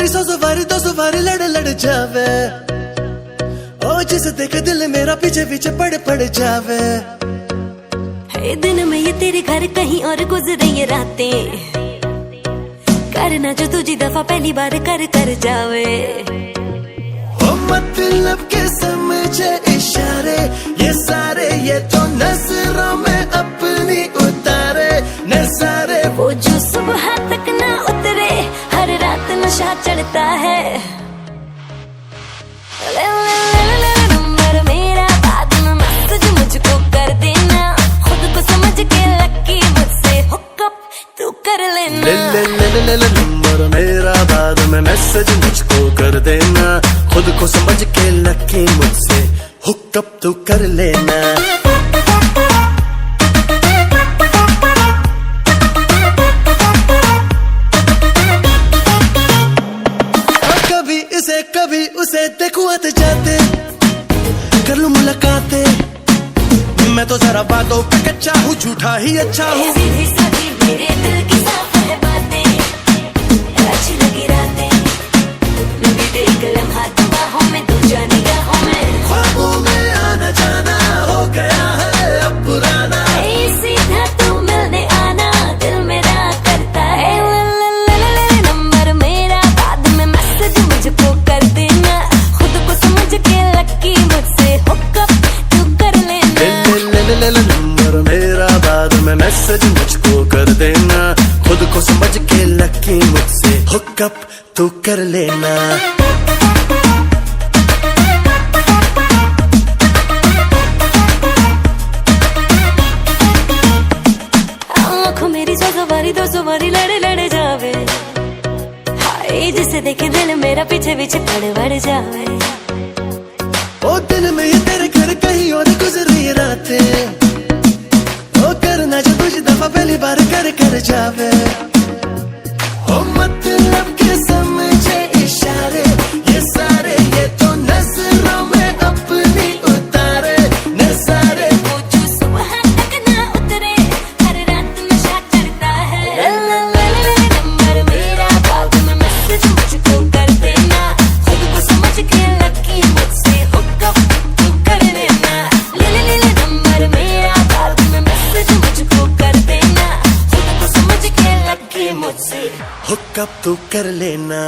मेरी 100 बारी लड़ जावे, ओ जिसे देख दिल मेरा पीछे पीछे पड़ जावे। है दिन में ये तेरे घर कहीं और गुजरे ये रातें, करना जो तुझी दफा पहली बार कर जावे। ओ मतलब के समझे इशारे ये सारे, ये तो नजरों में अपनी उतारे नजारे। वो जो सुबह तक ना उतरे, हर रात नशा चढ़ता है। नंबर मेरा बाद में मैसेज मुझको कर देना, खुद को समझ के लकी मुझसे हुकअप तू कर लेना। नंबर मेरा बाद में मैसेज मुझको कर देना, खुद को समझ के लकी मुझसे हुकअप तू कर लेना। कभी उसे देखूं आते जाते, कर लूं मुलाकातें। मैं तो जरा बातों पे कच्चा हूँ, झूठा ही अच्छा हूँ। सीधी सादी मेरे दिल की साफ है बातें, अच्छी लगी रातें, बीते एक लम्हा बाहों में तू जाने निगाहों में। ख्वाबों में आना जाना हो गया है अब पुराना, सीधा तू मिलने आना दिल मेरा करता है। नंबर मेरा बाद में मैसेज मुझको कर देना, खुद को समझ के लकी मुझसे हुकअप तू कर लेना। नंबर मेरा बाद में मैसेज मुझको कर देना, खुद को समझ के लकी मुझसे हुकअप तू कर लेना। आँखों मेरी 100 बारी 200 बारी लड़ जावे, हाय जिसे देखे दिल मेरा पीछे पीछे पड़ जावे। ओ दिल में ये तेरे घर कहीं और गुजरी रातें, ओ करना जो तुझ दफा पहली बार कर जावे। ओ मतलब के समझे इशारे ये सारे, ये तो नजरों में अपनी उतारे नजारे। वो जो सुबह तक ना उतरे, हर रात नशा चढ़ता है। नंबर मेरा बाद में मैसेज मुझको कर देना, खुद को समझ के लकी मुझसे हुकअप तू कर लेना। नंबर मेरा बाद में मैसेज मुझको कर देना, खुद को समझ के लकी मुझसे हुकअप तू कर लेना।